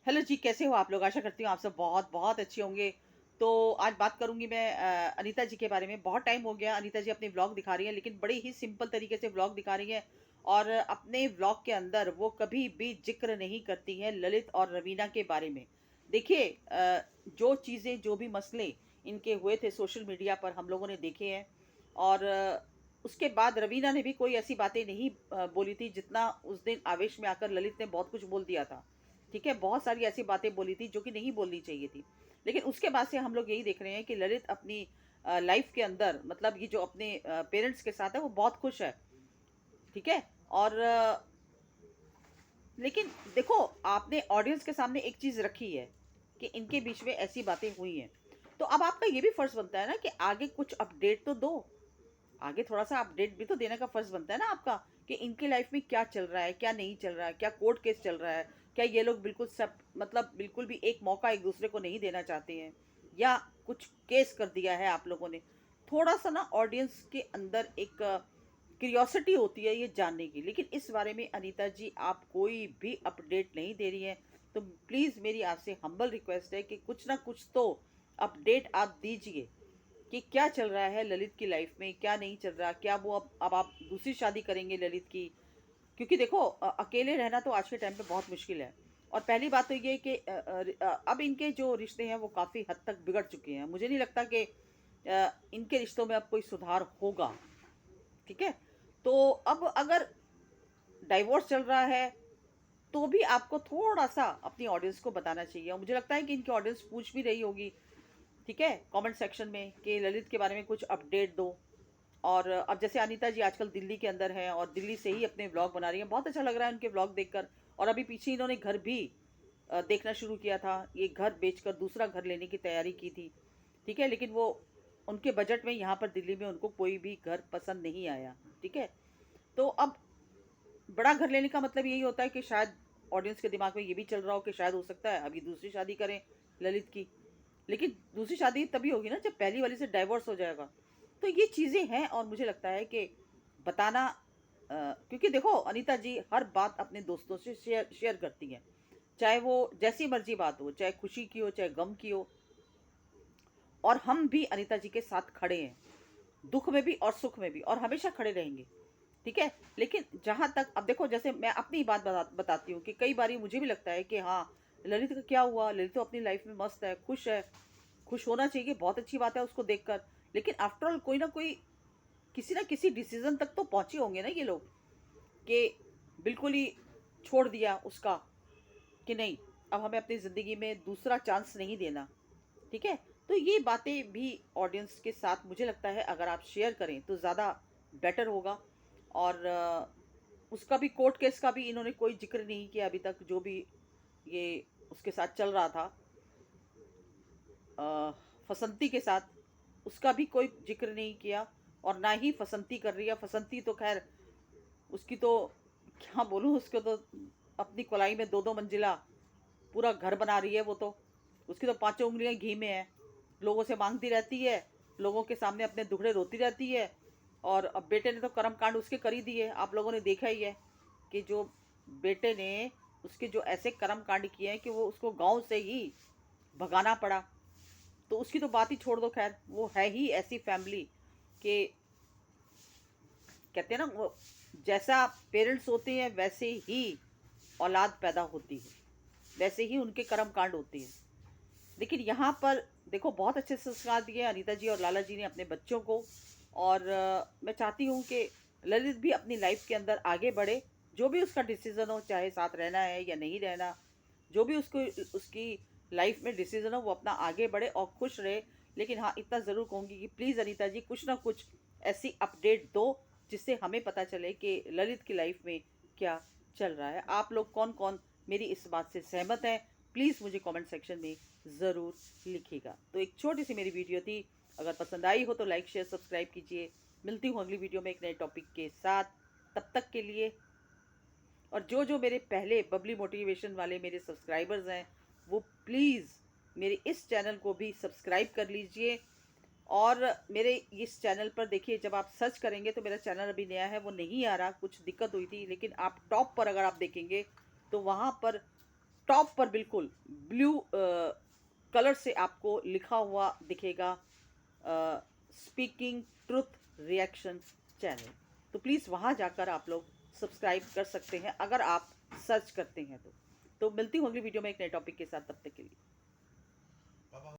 Hello जी, कैसे हो आप लोग? आशा करती हूँ आप सब बहुत बहुत अच्छे होंगे। तो आज बात करूँगी मैं अनीता जी के बारे में। बहुत टाइम हो गया अनीता जी अपने व्लॉग दिखा रही हैं, लेकिन बड़े ही सिंपल तरीके से व्लॉग दिखा रही हैं और अपने व्लॉग के अंदर वो कभी भी ज़िक्र नहीं करती हैं ललित और रवीना के बारे में। देखिए जो चीज़ें, जो भी मसले इनके हुए थे सोशल मीडिया पर हम लोगों ने देखे हैं और उसके बाद रवीना ने भी कोई ऐसी बातें नहीं बोली थी जितना उस दिन आवेश में आकर ललित ने बहुत कुछ बोल दिया था। ठीक है, बहुत सारी ऐसी बातें बोली थी जो कि नहीं बोलनी चाहिए थी। लेकिन उसके बाद से हम लोग यही देख रहे हैं कि ललित अपनी लाइफ के अंदर मतलब ये जो अपने पेरेंट्स के साथ है वो बहुत खुश है, ठीक है? और लेकिन देखो आपने ऑडियंस के सामने एक चीज़ रखी है कि इनके बीच में ऐसी बातें हुई हैं। तो अब आपका ये भी फर्ज़ बनता है ना कि आगे कुछ अपडेट तो दो। आगे थोड़ा-सा अपडेट भी तो देने का फ़र्ज़ बनता है ना आपका कि इनकी लाइफ़ में क्या चल रहा है, क्या नहीं चल रहा है, क्या कोर्ट केस चल रहा है, क्या ये लोग बिल्कुल सब मतलब बिल्कुल भी एक मौका एक-दूसरे को नहीं देना चाहते हैं या कुछ केस कर दिया है आप लोगों ने। थोड़ा-सा ना ऑडियंस के अंदर एक क्यूरियोसिटी होती है ये जानने की, लेकिन इस बारे में अनीता जी आप कोई भी अपडेट नहीं दे रही हैं। तो प्लीज़ मेरी आपसे हम्बल रिक्वेस्ट है कि कुछ ना कुछ तो अपडेट आप दीजिए कि क्या चल रहा है ललित की लाइफ में, क्या नहीं चल रहा? क्या वो अब आप दूसरी शादी करेंगे ललित की? क्योंकि देखो अकेले रहना तो आज के टाइम पे बहुत मुश्किल है। और पहली बात तो ये है कि अब इनके जो रिश्ते हैं वो काफ़ी हद तक बिगड़ चुके हैं। मुझे नहीं लगता कि इनके रिश्तों में अब कोई सुधार होगा, ठीक है? तो अब अगर डाइवोर्स चल रहा है, तो भी आपको थोड़ा-सा अपनी ऑडियंस को बताना चाहिए और मुझे लगता है कि इनकी ऑडियंस पूछ भी रही होगी, ठीक है? कमेंट सेक्शन में कि ललित के बारे में कुछ अपडेट दो। और अब जैसे अनीता जी आजकल दिल्ली के अंदर हैं और दिल्ली से ही अपने व्लॉग बना रही हैं। बहुत अच्छा लग रहा है उनके व्लॉग देखकर। और अभी पीछे इन्होंने घर भी देखना शुरू किया था। ये घर बेचकर दूसरा घर लेने की तैयारी की थी, ठीक है? लेकिन वो उनके बजट में यहाँ पर दिल्ली में उनको कोई भी घर पसंद नहीं आया, ठीक है? तो अब बड़ा घर लेने का मतलब यही होता है कि शायद ऑडियंस के दिमाग में ये भी चल रहा हो कि शायद हो सकता है अभी दूसरी शादी करें ललित की। लेकिन दूसरी शादी तभी होगी ना जब पहली वाली से डाइवोर्स हो जाएगा। तो ये चीज़ें हैं और मुझे लगता है कि बताना क्योंकि देखो अनीता जी हर बात अपने दोस्तों से शेयर शेयर करती हैं। चाहे वो जैसी मर्ज़ी बात हो, चाहे खुशी की हो, चाहे गम की हो और हम भी अनीता जी के साथ खड़े हैं। दुःख में भी और सुख में भी और हमेशा खड़े रहेंगे, ठीक है? लेकिन जहाँ तक अब देखो जैसे मैं अपनी बात बताती हूँ कि कई बारी मुझे भी लगता है कि हाँ, ललित का क्या हुआ? ललित तो अपनी लाइफ़ में मस्त है, खुश है। खुश होना चाहिए, बहुत अच्छी बात है उसको देखकर। लेकिन आफ्टर ऑल कोई ना कोई किसी न किसी डिसीज़न तक तो पहुँचे होंगे ना ये लोग कि बिल्कुल ही छोड़ दिया उसका कि नहीं, अब हमें अपनी ज़िंदगी में दूसरा चांस नहीं देना, ठीक है? तो ये बातें भी ऑडियंस के साथ मुझे लगता है अगर आप शेयर करें तो ज़्यादा बेटर होगा। और उसका भी कोर्ट केस का भी इन्होंने कोई ज़िक्र नहीं किया अभी तक जो भी ये उसके साथ चल रहा था अ, फसंती के साथ, उसका भी कोई ज़िक्र नहीं किया और ना ही फसंती कर रही है। फसंती तो ख़ैर उसकी तो क्या बोलूँ उसको तो अपनी कोलाई में 2-2 मंजिला पूरा घर बना रही है वो तो। उसकी तो पाँचों उँगलियाँ घी में हैं। लोगों से माँगती रहती है, लोगों के सामने अपने दुखड़े रोती रहती है और अब बेटे ने तो कर्म कांड उसके कर ही दिए। आप लोगों ने देखा ही है कि जो बेटे ने उसके जो ऐसे कर्म कांड किए हैं कि वो उसको गाँव से ही भगाना पड़ा। तो उसकी तो बात ही छोड़ दो खैर, वो है ही ऐसी फैमिली कि कहते हैं ना वो जैसा पेरेंट्स होते हैं वैसे ही औलाद पैदा होती है, वैसे ही उनके कर्म कांड होते हैं। लेकिन यहाँ पर देखो बहुत अच्छे संस्कार दिए अनीता जी और लाला जी ने अपने बच्चों को। और मैं चाहती हूँ कि ललित भी अपनी लाइफ के अंदर आगे बढ़े। जो भी उसका डिसीजन हो, चाहे साथ रहना है या नहीं रहना, जो भी उसको उसकी लाइफ में डिसीजन हो वो अपना आगे बढ़े और खुश रहे। लेकिन हाँ इतना ज़रूर कहूँगी कि प्लीज़ अनीता जी कुछ ना कुछ ऐसी अपडेट दो जिससे हमें पता चले कि ललित की लाइफ में क्या चल रहा है। आप लोग कौन कौन मेरी इस बात से सहमत हैं प्लीज़ मुझे कमेंट सेक्शन में ज़रूर लिखिएगा। तो एक छोटी सी मेरी वीडियो थी, अगर पसंद आई हो तो लाइक शेयर सब्सक्राइब कीजिए। मिलती हूँ अगली वीडियो में एक नए टॉपिक के साथ। तब तक के लिए और जो जो मेरे पहले बबली मोटिवेशन वाले मेरे सब्सक्राइबर्स हैं वो प्लीज़ मेरे इस चैनल को भी सब्सक्राइब कर लीजिए। और मेरे इस चैनल पर देखिए जब आप सर्च करेंगे तो मेरा चैनल अभी नया है वो नहीं आ रहा, कुछ दिक्कत हुई थी, लेकिन आप टॉप पर अगर आप देखेंगे तो वहाँ पर टॉप पर बिल्कुल ब्लू कलर से आपको लिखा हुआ दिखेगा स्पीकिंग ट्रुथ रिएक्शन चैनल। तो प्लीज़ वहाँ जाकर आप लोग सब्सक्राइब कर सकते हैं अगर आप सर्च करते हैं तो मिलती हूँ अगली वीडियो में एक नए टॉपिक के साथ, तब तक के लिए।